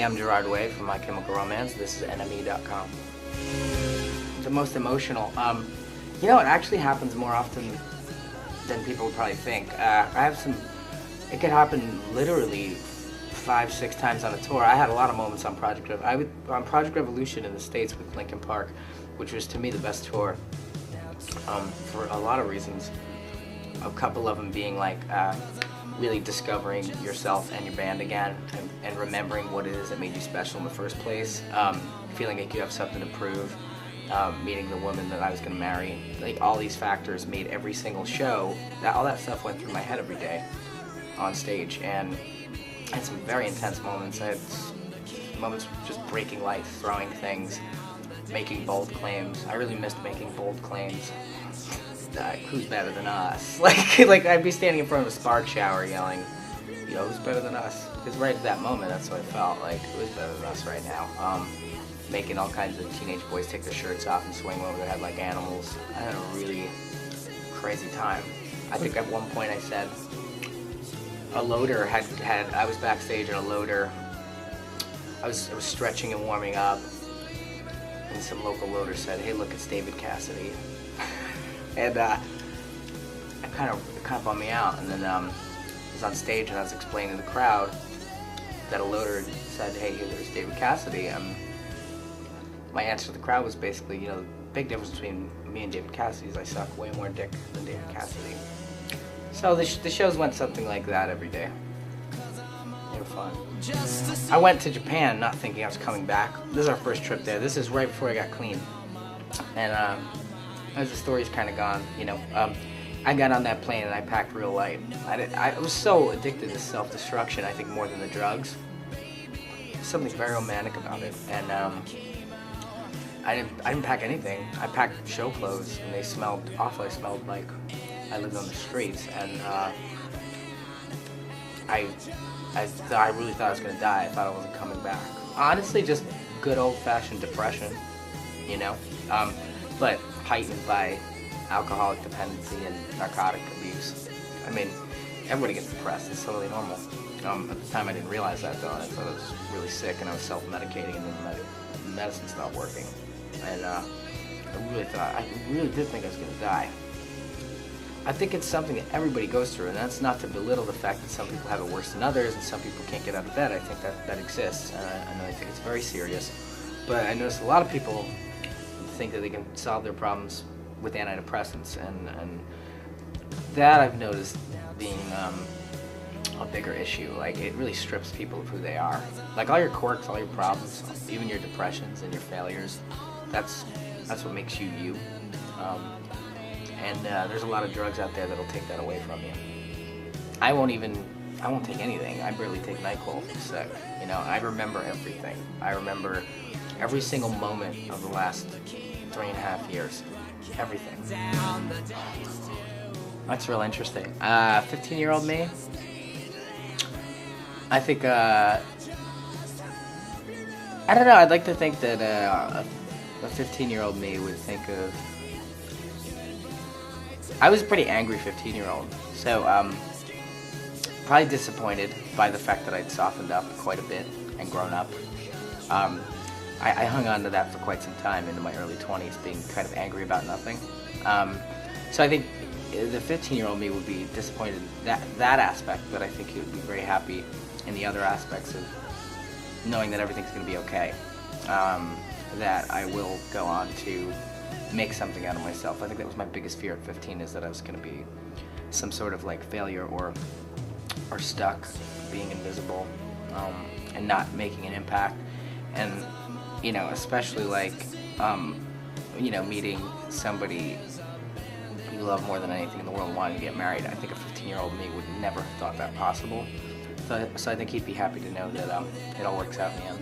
I'm Gerard from My Chemical Romance. This is NME.com. The most emotional. You know, it actually happens more often than people would probably think. It could happen literally 5-6 times on a tour. I had a lot of moments on Project Revolution in the States with Linkin Park, which was to me the best tour for a lot of reasons. A couple of them being like really discovering yourself and your band again, and remembering what it is that made you special in the first place, feeling like you have something to prove, meeting the woman that I was going to marry. Like, all these factors made every single show, all that stuff went through my head every day on stage, and I had some very intense moments. I had moments just breaking lights, throwing things, making bold claims. I really missed making bold claims. Who's better than us? Like I'd be standing in front of a spark shower yelling, you know, who's better than us? Because right at that moment, that's what I felt like. Who's better than us right now? Making all kinds of teenage boys take their shirts off and swing over their head like animals. I had a really crazy time. I think at one point I said, a loader I was backstage and a loader, I was stretching and warming up, and some local loader said, hey, look, it's David Cassidy. And it kind of bummed me out. And then I was on stage and I was explaining to the crowd that a loader said, hey, there's David Cassidy. My answer to the crowd was basically, you know, the big difference between me and David Cassidy is I suck way more dick than David Cassidy. So the shows went something like that every day. They were fun. I went to Japan not thinking I was coming back. This is our first trip there. This is right before I got clean. And as the story's kind of gone, you know, I got on that plane and I packed real light. I was so addicted to self-destruction, I think, more than the drugs. There's something very romantic about it. And I didn't pack anything. I packed show clothes, and they smelled awful. I smelled like I lived on the streets, and I really thought I was gonna die. I thought I wasn't coming back. Honestly, just good old-fashioned depression, you know, but heightened by alcoholic dependency and narcotic abuse. I mean, everybody gets depressed. It's totally normal. At the time, I didn't realize that, though. I thought I was really sick, and I was self-medicating, and then the medicine stopped working. And I really did think I was gonna die. I think it's something that everybody goes through, and that's not to belittle the fact that some people have it worse than others, and some people can't get out of bed. I think that exists, and I think it's very serious. But I notice a lot of people think that they can solve their problems with antidepressants, and that I've noticed being a bigger issue. Like, it really strips people of who they are. Like, all your quirks, all your problems, even your depressions and your failures, that's what makes you you. And there's a lot of drugs out there that'll take that away from you. I won't take anything. I barely take NyQuil if I'm sick. You know, I remember everything. I remember every single moment of the last 3.5 years. Everything. That's real interesting. 15-year-old me? I think, I don't know, I'd like to think that a 15-year-old me would think of... I was a pretty angry 15-year-old, so probably disappointed by the fact that I'd softened up quite a bit and grown up. I hung on to that for quite some time into my early 20s, being kind of angry about nothing. So I think the 15-year-old me would be disappointed in that aspect, but I think he would be very happy in the other aspects of knowing that everything's going to be okay. That I will go on to make something out of myself. I think that was my biggest fear at 15, is that I was going to be some sort of like failure or stuck, being invisible, and not making an impact. And, you know, especially like, you know, meeting somebody you love more than anything in the world and wanting to get married. I think a 15-year-old me would never have thought that possible. So I think he'd be happy to know that it all works out in the end.